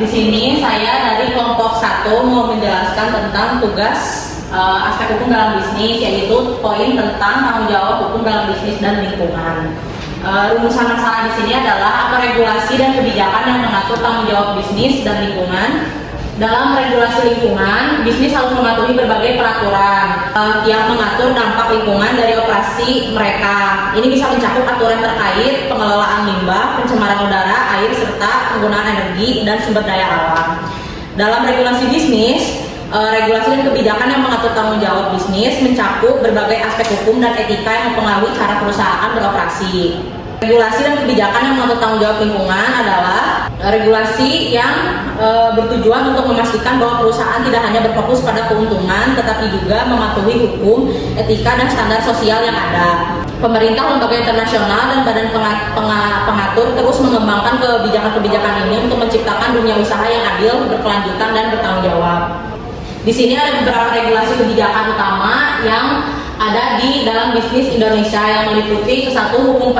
Di sini saya dari kelompok 1 mau menjelaskan tentang tugas aspek hukum dalam bisnis, yaitu poin tentang tanggung jawab hukum dalam bisnis dan lingkungan. Rumusan masalah di sini adalah apa regulasi dan kebijakan yang mengatur tanggung jawab bisnis dan lingkungan. Dalam regulasi lingkungan, bisnis harus mematuhi berbagai peraturan yang mengatur dampak lingkungan dari operasi mereka. Ini bisa mencakup aturan terkait pengelolaan limbah, pencemaran udara, air, serta penggunaan energi dan sumber daya alam. Dalam regulasi bisnis, regulasi dan kebijakan yang mengatur tanggung jawab bisnis mencakup berbagai aspek hukum dan etika yang mempengaruhi cara perusahaan beroperasi. Regulasi dan kebijakan yang mengatur tanggung jawab lingkungan adalah regulasi yang bertujuan untuk memastikan bahwa perusahaan tidak hanya berfokus pada keuntungan, tetapi juga mematuhi hukum, etika, dan standar sosial yang ada. Pemerintah, lembaga internasional, dan badan pengatur terus mengembangkan kebijakan-kebijakan ini untuk menciptakan dunia usaha yang adil, berkelanjutan, dan bertanggung jawab. Di sini ada beberapa regulasi kebijakan utama yang ada di dalam bisnis Indonesia yang meliputi ke-1 hukum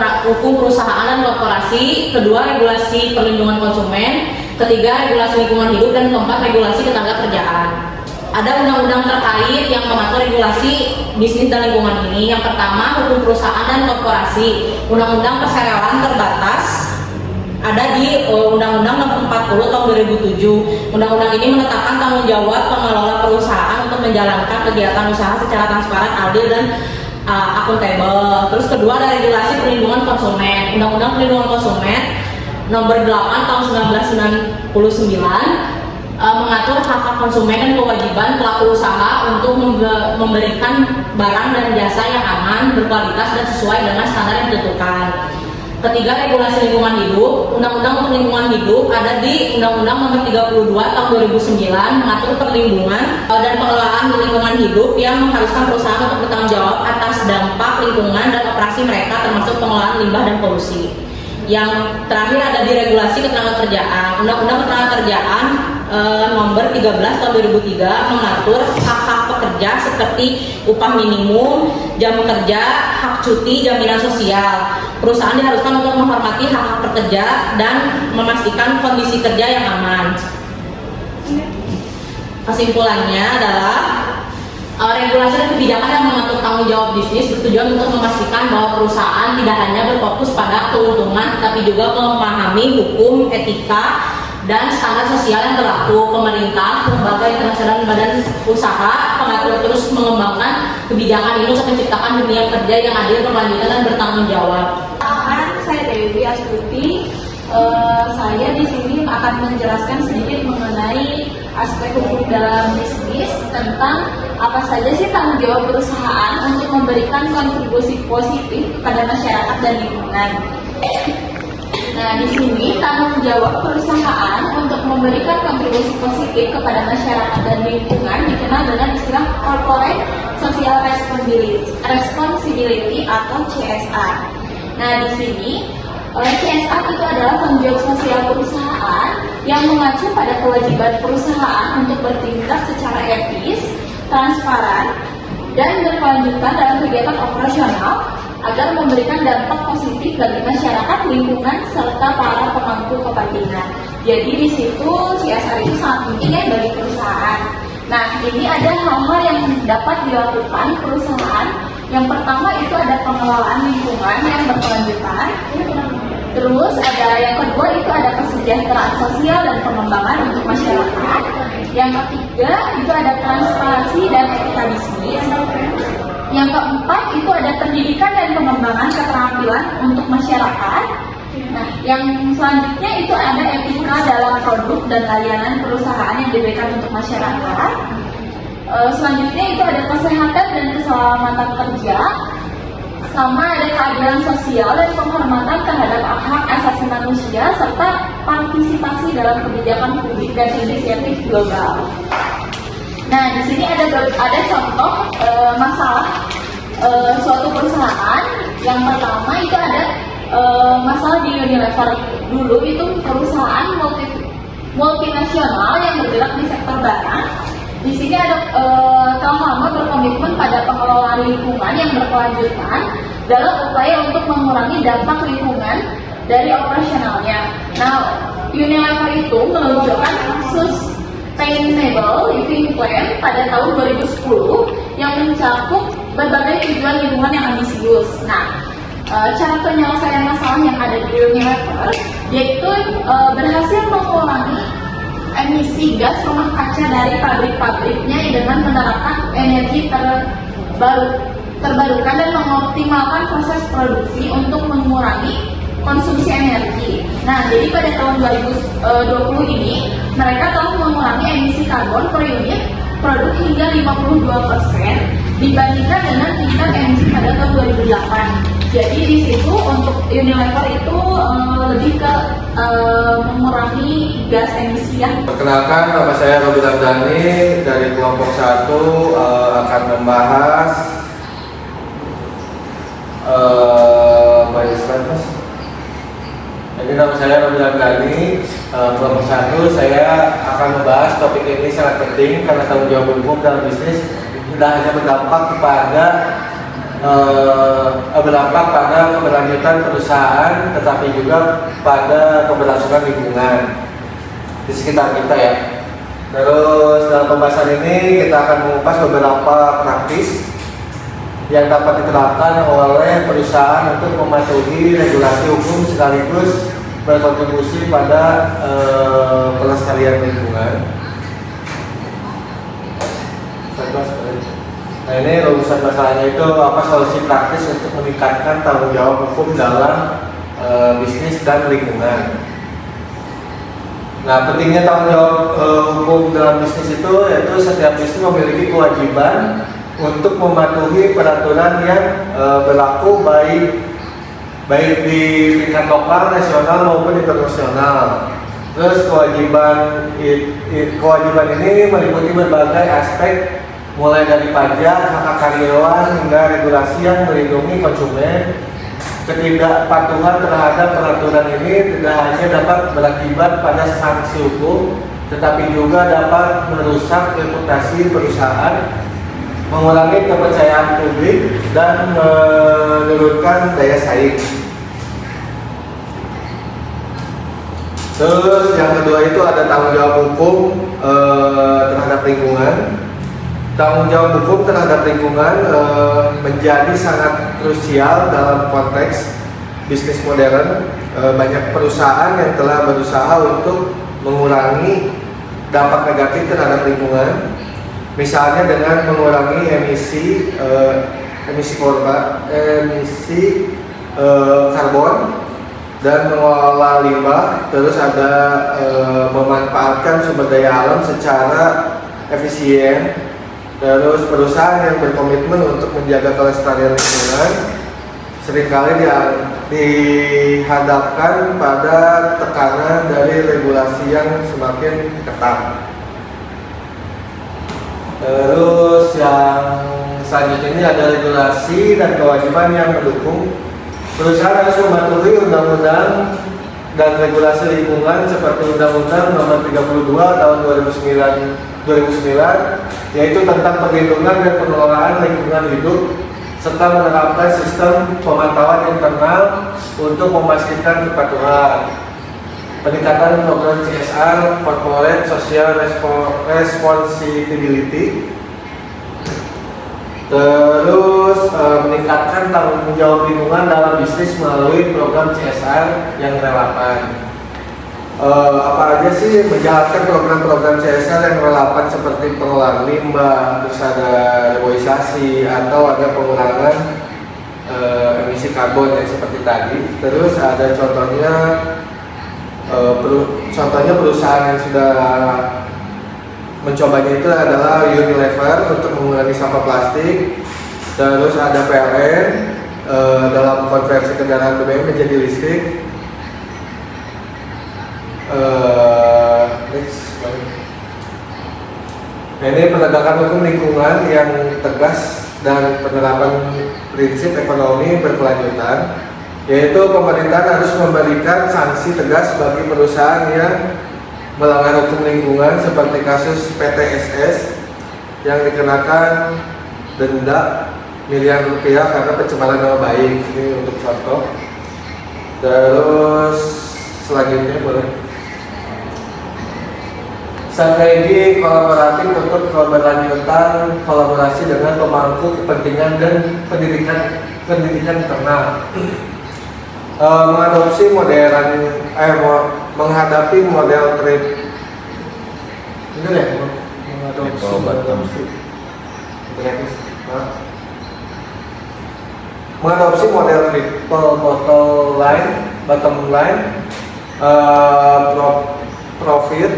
perusahaan dan korporasi, kedua regulasi perlindungan konsumen, ketiga regulasi lingkungan hidup, dan keempat regulasi ketenagakerjaan. Ada undang-undang terkait yang mengatur regulasi bisnis dan lingkungan ini. Yang pertama, hukum perusahaan dan korporasi, undang-undang perseroan terbatas ada di Undang-Undang Nomor 40 Tahun 2007. Undang-undang ini menetapkan tanggung jawab pengelola perusahaan untuk menjalankan kegiatan usaha secara transparan, adil, dan akuntabel. Terus kedua ada regulasi perlindungan konsumen. Undang-Undang Perlindungan Konsumen Nomor 8 Tahun 1999 mengatur hak-hak konsumen dan kewajiban pelaku usaha untuk memberikan barang dan jasa yang aman, berkualitas, dan sesuai dengan standar yang ditentukan. Ketiga, regulasi lingkungan hidup. Undang-undang untuk lingkungan hidup ada di Undang-Undang Nomor 32 Tahun 2009 mengatur perlindungan dan pengelolaan lingkungan hidup yang mengharuskan perusahaan untuk bertanggung jawab atas dampak lingkungan dan operasi mereka, termasuk pengelolaan limbah dan polusi. Yang terakhir ada di regulasi ketenagakerjaan. Undang-Undang Ketenagakerjaan Nomor 13 Tahun 2003 mengatur hak-hak pekerja seperti upah minimum, jam kerja, hak cuti, jaminan sosial. Perusahaan diharuskan untuk menghormati hak-hak pekerja dan memastikan kondisi kerja yang aman. Kesimpulannya adalah regulasi dan kebijakan yang mengatur tanggung jawab bisnis bertujuan untuk memastikan bahwa perusahaan tidak hanya berfokus pada keuntungan, tetapi juga memahami hukum, etika, dan standar sosial yang berlaku. Pemerintah, lembaga internasional, dan badan usaha pengatur terus mengembangkan kebijakan ini untuk menciptakan dunia kerja yang adil, berkelanjutan, dan bertanggung jawab. Saya Dewi Astuti. Saya di sini akan menjelaskan sedikit mengenai aspek hukum dalam bisnis tentang apa saja sih tanggung jawab perusahaan untuk memberikan kontribusi positif kepada masyarakat dan lingkungan. Nah, di sini tanggung jawab perusahaan untuk memberikan kontribusi positif kepada masyarakat dan lingkungan dikenal dengan istilah Corporate Social Responsibility atau CSR. Nah, di sini CSR itu adalah tanggung jawab sosial perusahaan yang mengacu pada kewajiban perusahaan untuk bertindak secara etis, transparan, dan berkelanjutan dalam kegiatan operasional agar memberikan dampak positif bagi masyarakat, lingkungan, serta para pemangku kepentingan. Jadi di situ CSR itu sangat penting ya bagi perusahaan. Nah, ini ada hal-hal yang dapat dilakukan perusahaan. Yang pertama itu ada pengelolaan lingkungan yang berkelanjutan. Terus ada yang kedua itu ada kesejahteraan sosial dan pengembangan untuk masyarakat. Yang ketiga itu ada transparansi dan etika bisnis. Yang keempat itu ada pendidikan dan pengembangan keterampilan untuk masyarakat. Nah, yang selanjutnya itu ada etika dalam produk dan layanan perusahaan yang diberikan untuk masyarakat. Selanjutnya itu ada kesehatan dan keselamatan kerja, sama ada keadilan sosial dan penghormatan terhadap hak asasi manusia, serta partisipasi dalam kebijakan publik dan inisiatif global. Nah, di sini ada contoh masalah suatu perusahaan. Yang pertama itu ada masalah di Unilever. Dulu itu perusahaan multinasional yang bergerak di sektor barang. Di sini ada telah lama berkomitmen pada pengelolaan lingkungan yang berkelanjutan dalam upaya untuk mengurangi dampak lingkungan dari operasionalnya. Nah, Unilever itu meluncurkan Sustainable Living Plan pada tahun 2010 yang mencakup berbagai tujuan lingkungan yang ambisius. Nah, cara penyelesaian masalah yang ada di Unilever yaitu berhasil mengurangi emisi gas rumah kaca dari pabrik-pabriknya dengan menerapkan energi terbarukan dan mengoptimalkan proses produksi untuk mengurangi konsumsi energi. Nah, jadi pada tahun 2020 ini mereka telah mengurangi emisi karbon per unit produk hingga 52% dibandingkan dengan tingkat emisi pada tahun 2008. Jadi di situ untuk Unilever itu lebih ke mengurangi gas emisi ya. Perkenalkan, nama saya Robi Ramdhani dari kelompok 1 akan membahas Jadi nama saya Robi Ramdhani, kelompok 1. Saya akan membahas topik ini sangat penting karena tanggung jawab hukum dalam bisnis tidak hanya berdampak pada keberlanjutan perusahaan, tetapi juga pada keberlangsungan lingkungan di sekitar kita ya. Terus dalam pembahasan ini kita akan mengupas beberapa praktis yang dapat diterapkan oleh perusahaan untuk mematuhi regulasi hukum sekaligus berkontribusi pada pelestarian lingkungan. Nah, ini rumusan masalahnya itu apa solusi praktis untuk meningkatkan tanggung jawab hukum dalam bisnis dan lingkungan. Nah, pentingnya tanggung jawab hukum dalam bisnis itu yaitu setiap bisnis memiliki kewajiban untuk mematuhi peraturan yang berlaku baik di tingkat lokal, nasional maupun internasional. Terus kewajiban ini meliputi berbagai aspek mulai dari pajak, hak karyawan hingga regulasi yang melindungi konsumen. Ketidakpatuhan terhadap peraturan ini tidak hanya dapat berakibat pada sanksi hukum, tetapi juga dapat merusak reputasi perusahaan, mengurangi kepercayaan publik, dan menurunkan daya saing. Terus yang kedua itu ada tanggung jawab hukum terhadap lingkungan. Tanggung jawab hukum terhadap lingkungan menjadi sangat krusial dalam konteks bisnis modern. Banyak perusahaan yang telah berusaha untuk mengurangi dampak negatif terhadap lingkungan, misalnya dengan mengurangi emisi karbon dan mengelola limbah. Terus ada memanfaatkan sumber daya alam secara efisien. Terus perusahaan yang berkomitmen untuk menjaga kelestarian lingkungan seringkali dihadapkan pada tekanan dari regulasi yang semakin ketat. Terus yang selanjutnya ini ada regulasi dan kewajiban yang mendukung. Perusahaan harus mematuhi undang-undang dan regulasi lingkungan seperti Undang-Undang Nomor 32 Tahun 2009 yaitu tentang perlindungan dan pengelolaan lingkungan hidup serta menerapkan sistem pemantauan internal untuk memastikan kepatuhan. Peningkatan program CSR (Corporate Social Responsibility). Terus meningkatkan tanggung jawab lingkungan dalam bisnis melalui program CSR yang relevan. Apa aja sih menjalankan program-program CSR yang relevan seperti pengelolaan limbah, terus ada reboisasi atau ada pengurangan emisi karbon yang seperti tadi. Terus ada contohnya perusahaan yang sudah mencobanya itu adalah Unilever untuk mengurangi sampah plastik. Terus ada PLN dalam konversi kendaraan BBM menjadi listrik. Ini penegakan hukum lingkungan yang tegas dan penerapan prinsip ekonomi berkelanjutan, yaitu pemerintah harus memberikan sanksi tegas bagi perusahaan yang melanggar hukum lingkungan seperti kasus PTSS yang dikenakan denda miliaran rupiah karena pencemaran nama baik. Ini untuk contoh. Terus selanjutnya boleh. Strategi kolaboratif untuk keberlanjutan kolaborasi dengan pemangku kepentingan dan pendidikan internal. Mengadopsi menghadapi model trade. Benar ya? Mengadopsi model triple bottom line, profit,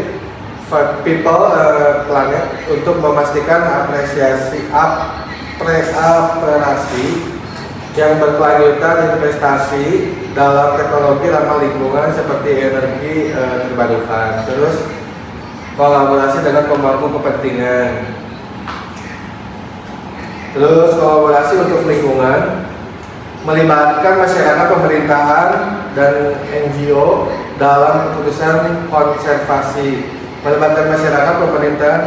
people, planet, untuk memastikan operasi yang berkelanjutan investasi dalam teknologi ramah lingkungan seperti energi terbarukan. Terus kolaborasi dengan pemangku kepentingan. Terus kolaborasi untuk lingkungan, melibatkan masyarakat, pemerintahan, dan NGO dalam keputusan konservasi. Melibatkan masyarakat, pemerintahan,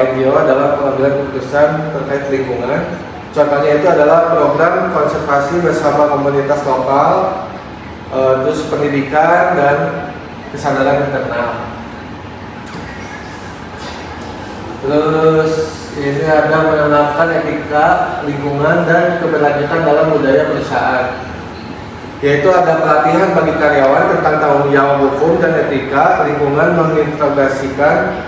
NGO dalam pengambilan keputusan terkait lingkungan. Contohnya itu adalah program konservasi bersama komunitas lokal, terus pendidikan dan kesadaran internal. Terus ini ada menanamkan etika lingkungan dan keberlanjutan dalam budaya perusahaan, yaitu ada pelatihan bagi karyawan tentang tanggung jawab hukum dan etika lingkungan, mengintegrasikan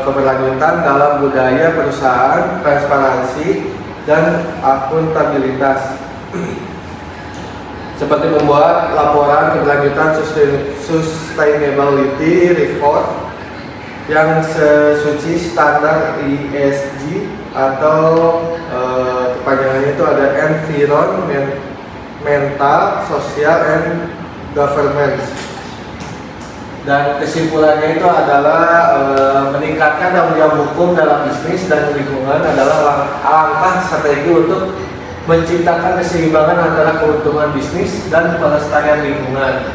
keberlanjutan dalam budaya perusahaan, transparansi dan akuntabilitas, seperti membuat laporan keberlanjutan sustainability report yang sesuai standar ESG atau kepanjangannya itu ada environmental, social, and governance. Dan kesimpulannya itu adalah meningkatkan tanggung jawab hukum dalam bisnis dan lingkungan adalah langkah strategi untuk menciptakan keseimbangan antara keuntungan bisnis dan pelestarian lingkungan.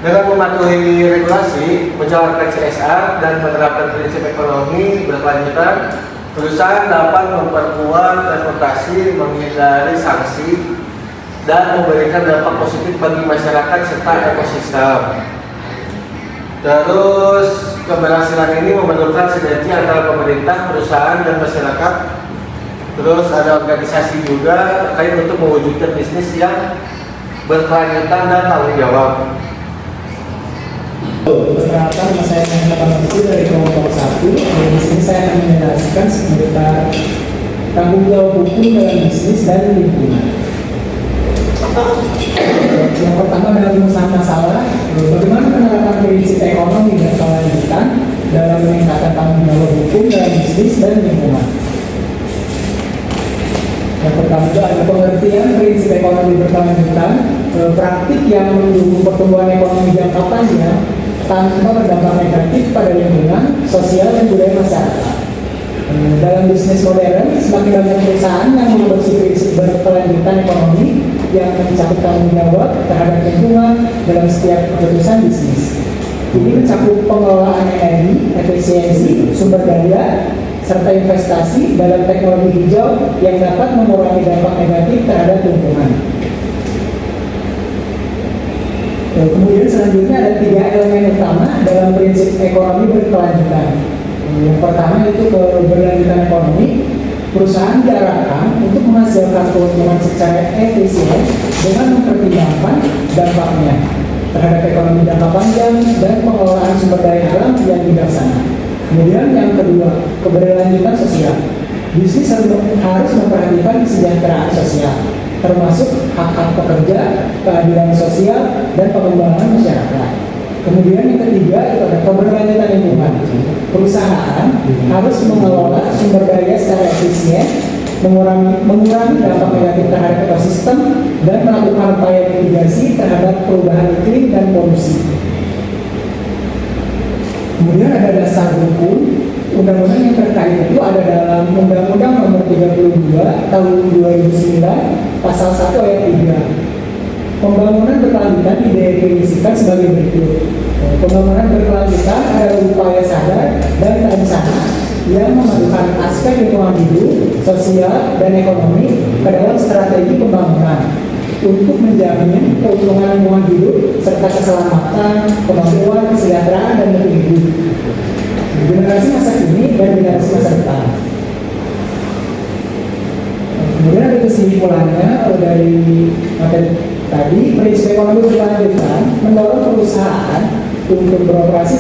Dengan mematuhi regulasi, menjalankan CSR, dan menerapkan prinsip ekonomi berkelanjutan, perusahaan dapat memperkuat reputasi, menghindari sanksi, dan memberikan dampak positif bagi masyarakat serta ekosistem. Terus keberhasilan ini memerlukan sinergi antara pemerintah, perusahaan, dan masyarakat. Terus ada organisasi juga terkait untuk mewujudkan bisnis yang berkelanjutan dan tanggung jawab. Perkenalkan, nama saya Muhammad itu dari kelompok 1. Di sini saya akan menjelaskan seputar tanggung jawab hukum dalam bisnis dan lingkungan. Yang pertama adalah rumusan masalah, bagaimana penerapan prinsip ekonomi berkelanjutan dalam meningkatkan tanggung jawab hukum dalam bisnis dan lingkungan. Yang pertama itu ada pengertian prinsip ekonomi berkelanjutan, praktik yang mendukung pertumbuhan ekonomi jangka panjang tanpa berdampak negatif pada lingkungan, sosial, dan budaya masyarakat. Dalam bisnis modern, semakin banyak perusahaan yang mengadopsi prinsip berkelanjutan ekonomi yang mencakup tanggung jawab terhadap lingkungan dalam setiap keputusan bisnis. Ini mencakup pengelolaan energi, efisiensi, sumber daya, serta investasi dalam teknologi hijau yang dapat mengurangi dampak negatif terhadap lingkungan. Kemudian selanjutnya ada 3 elemen utama dalam prinsip ekonomi berkelanjutan. Yang pertama itu keberlanjutan ekonomi. Perusahaan diarahkan untuk menghasilkan keuntungan secara efisien dengan mempertimbangkan dampaknya terhadap ekonomi jangka panjang dan pengelolaan sumber daya alam yang bijaksana. Kemudian yang kedua, keberlanjutan sosial. Bisnis harus memperhatikan kesejahteraan sosial, termasuk hak-hak pekerja, keadilan sosial, dan pengembangan masyarakat. Kemudian yang ketiga itu ada keberlanjutan lingkungan. Perusahaan harus mengelola sumber daya secara efisien, mengurangi dampak negatif terhadap ekosistem, dan melakukan upaya mitigasi terhadap perubahan iklim dan polusi. Kemudian ada dasar hukum. Undang-undang yang terkait itu ada dalam Undang-Undang Nomor 32 Tahun 2009 Pasal 1 Ayat 3. Pembangunan berkelanjutan didefinisikan sebagai berikut. Pembangunan berkelanjutan adalah upaya sadar dan terencana yang memadukan aspek lingkungan hidup, sosial, dan ekonomi ke dalam strategi pembangunan. untuk menjamin keuntungan lingkungan hidup serta keselamatan, kemampuan, kesejahteraan, dan mutu hidup generasi masa kini dan generasi masa depan. Kemudian ada kesimpulannya dari materi tadi, prinsip ekonomi berkelanjutan mendorong perusahaan untuk beroperasi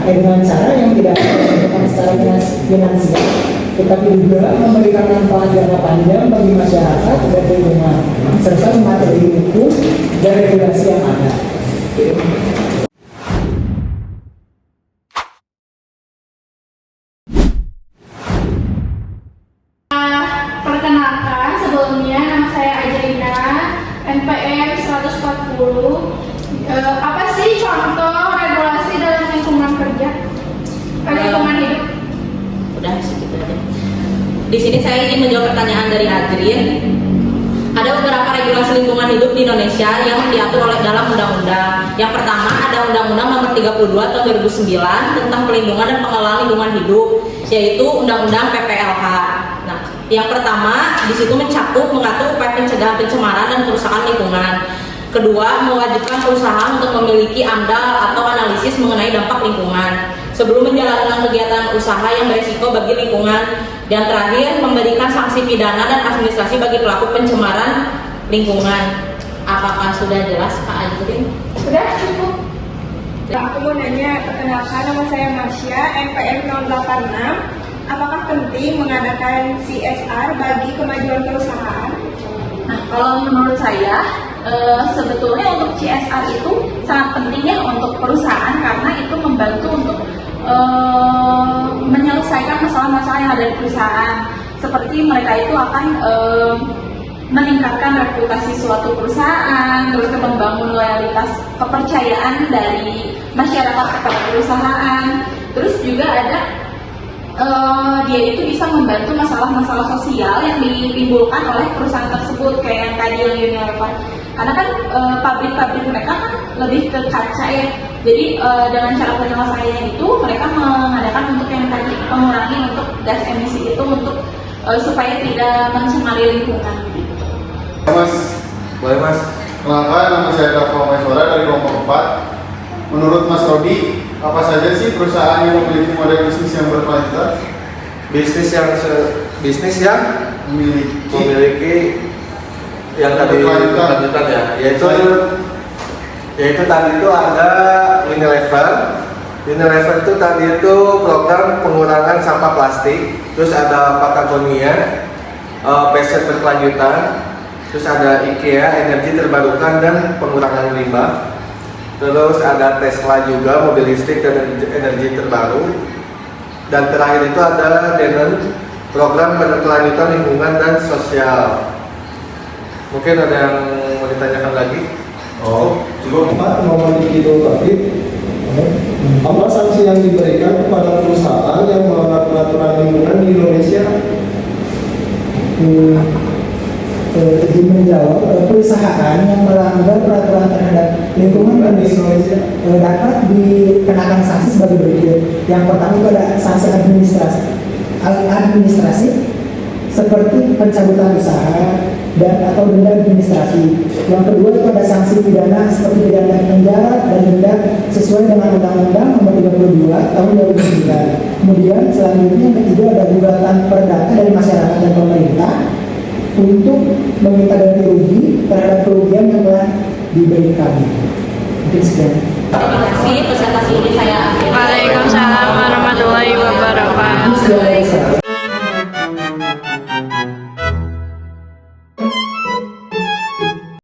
dengan cara yang tidak menguntungkan secara finansial, tetapi juga memberikan manfaat jangka panjang bagi masyarakat dan lingkungan, serta mematuhi hukum dan regulasi yang ada. Perkenalkan, sebelumnya nama saya Ajaina, NPM 140. Apa sih contoh regulasi dalam lingkungan kerja? Lingkungan hidup? Udah segitu aja. Di sini saya ingin menjawab pertanyaan dari Adrin. Ada beberapa regulasi lingkungan hidup di Indonesia yang diatur oleh dalam undang-undang. Yang pertama ada Undang-Undang Nomor 32 Tahun 2009 tentang pelindungan dan pengelolaan lingkungan hidup, yaitu Undang-Undang PPLH. Nah, yang pertama di situ mengatur upaya pencegahan pencemaran dan kerusakan lingkungan. Kedua, mewajibkan perusahaan untuk memiliki AMDAL atau analisis mengenai dampak lingkungan sebelum menjalankan kegiatan usaha yang berisiko bagi lingkungan. Dan terakhir, memberikan sanksi pidana dan administrasi bagi pelaku pencemaran lingkungan. Apakah sudah jelas, Kak Adrin? Sudah cukup. Aku mau nanya, perkenalkan nama saya Masya, NPM 086. Apakah penting mengadakan CSR bagi kemajuan perusahaan? Nah, kalau menurut saya, sebetulnya untuk CSR itu sangat penting ya untuk perusahaan karena itu membantu untuk menyelesaikan masalah-masalah yang ada di perusahaan. Seperti mereka itu akan meningkatkan reputasi suatu perusahaan, terus membangun loyalitas kepercayaan dari masyarakat kepada perusahaan. Terus juga ada dia itu bisa membantu masalah-masalah sosial yang ditimbulkan oleh perusahaan tersebut, kayak yang tadi yang Unilever. Karena kan pabrik-pabrik mereka kan lebih ke kaca ya. Jadi dengan cara penyelesaiannya itu mereka mengadakan untuk yang tadi mengurangi untuk gas emisi itu untuk supaya tidak mencemari lingkungan. Mas, boleh Mas? Kenalkan, nama saya Dava Maiswara dari kelompok 4. Menurut Mas Rodi, apa saja sih perusahaan yang memiliki model bisnis yang berkelanjutan? Bisnis yang memiliki yang tadi berkelanjutan ya, yaitu tadi itu ada Unilever. Unilever itu tadi itu program pengurangan sampah plastik, terus ada Patagonia, Passion berkelanjutan, terus ada IKEA, energi terbarukan dan pengurangan limbah, terus ada Tesla juga, mobil listrik dan energi terbaru, dan terakhir itu ada Danone, program berkelanjutan lingkungan dan sosial. Mungkin ada yang mau ditanyakan lagi? Cukup. Pak Muhammad Idul Taufiq, apa sanksi yang diberikan kepada perusahaan yang melanggar peraturan lingkungan di Indonesia? Izin menjawab, perusahaan yang melanggar peraturan terhadap lingkungan di Indonesia dapat dikenakan sanksi sebagai berikut. Yang pertama itu ada sanksi administrasi seperti pencabutan usaha dan atau denda administrasi. Yang kedua itu ada sanksi pidana seperti pidana penjara dan denda sesuai dengan Undang-Undang Nomor 32 Tahun 2009. Kemudian selanjutnya yang ketiga ada gugatan perdata dari masyarakat dan pemerintah untuk meminta ganti rugi terhadap kerugian yang telah diberikan. Mungkin sekian. Terima kasih, presentasi ini saya akhiri. Waalaikumsalam.